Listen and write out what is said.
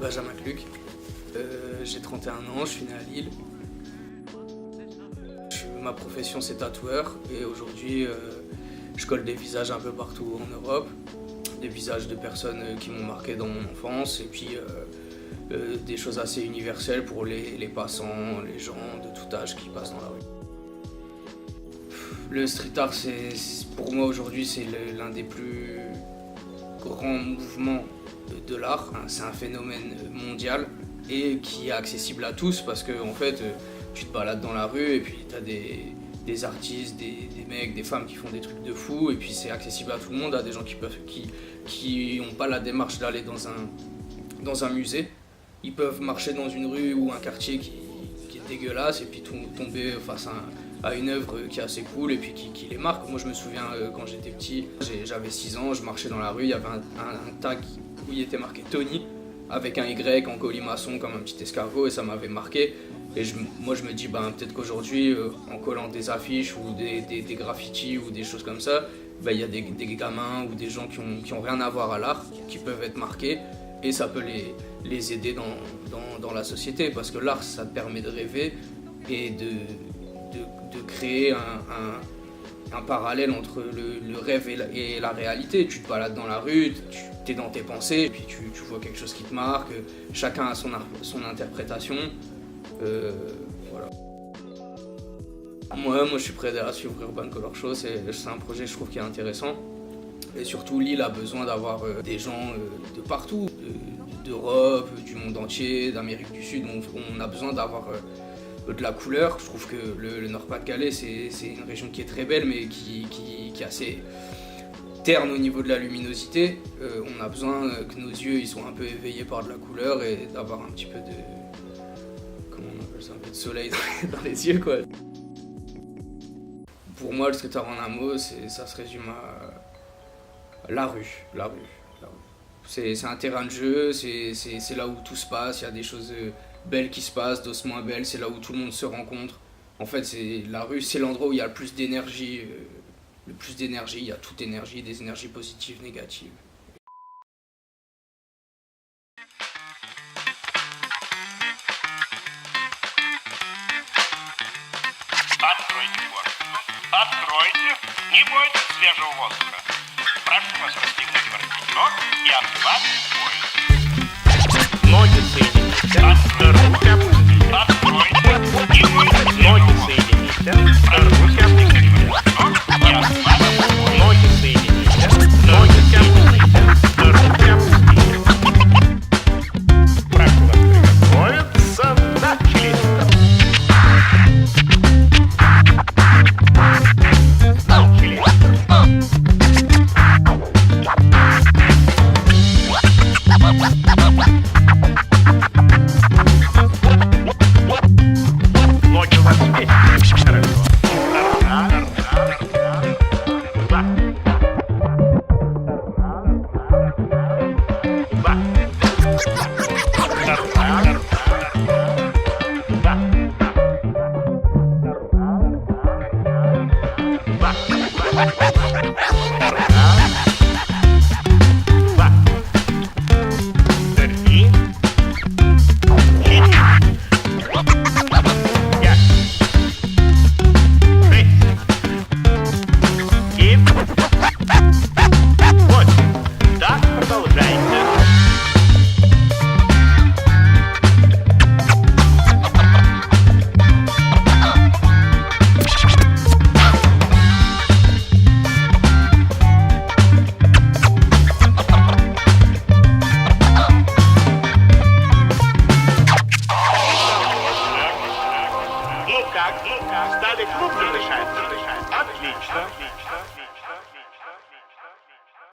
Benjamin Cluc. J'ai 31 ans, je suis né à Lille. Ma profession c'est tatoueur et aujourd'hui je colle des visages un peu partout en Europe. Des visages de personnes qui m'ont marqué dans mon enfance et puis des choses assez universelles pour les passants, les gens de tout âge qui passent dans la rue. Le street art, pour moi aujourd'hui, c'est l'un des plus grands mouvements de l'art. C'est un phénomène mondial et qui est accessible à tous parce que en fait, tu te balades dans la rue et puis tu as des artistes, des mecs, des femmes qui font des trucs de fou et puis c'est accessible à tout le monde, à des gens qui n'ont pas la démarche d'aller dans un musée. Ils peuvent marcher dans une rue ou un quartier qui est dégueulasse et puis tomber face à une œuvre qui est assez cool et puis qui les marque. Moi je me souviens quand j'étais petit, j'avais 6 ans, je marchais dans la rue, il y avait un tag où il était marqué Tony avec un Y en colimaçon comme un petit escargot et ça m'avait marqué. Et moi je me dis peut-être qu'aujourd'hui en collant des affiches ou des graffitis ou des choses comme ça, il y a des gamins ou des gens qui ont rien à voir à l'art qui peuvent être marqués et ça peut les aider dans la société parce que l'art ça te permet de rêver et de créer un parallèle entre le rêve et la réalité. Tu te balades dans la rue, tu es dans tes pensées, et puis tu vois quelque chose qui te marque, chacun a son interprétation. Voilà. Moi je suis prêt à suivre Urban Color Show, c'est un projet je trouve qui est intéressant. Et surtout Lille a besoin d'avoir des gens de partout, d'Europe, du monde entier, d'Amérique du Sud. On a besoin d'avoir de la couleur. Je trouve que le Nord-Pas-de-Calais c'est une région qui est très belle mais qui est assez terne au niveau de la luminosité. On a besoin que nos yeux ils soient un peu éveillés par de la couleur et d'avoir un petit peu de... comment on appelle ça, un peu de soleil dans les yeux quoi. Pour moi le street art en un mot ça se résume à la rue. C'est un terrain de jeu, c'est là où tout se passe, il y a des choses belles qui se passent, d'autres moins belles, c'est là où tout le monde se rencontre. En fait, la rue, c'est l'endroit où il y a le plus d'énergie. Il y a toute énergie, des énergies positives, négatives. Откройте форточку. Откройте. Не бойтесь свежего воздуха. Прошу вас расстегнуть воротничок и откладывать пояс. Ноги соедините. Руки опустите. Откройте. Не бойтесь ноги соедините. Руки опустите воротничок и откладывать пояс. Ноги соедините. Ноги опустите. Руки опустите. Прошу вас приготовиться. Начали.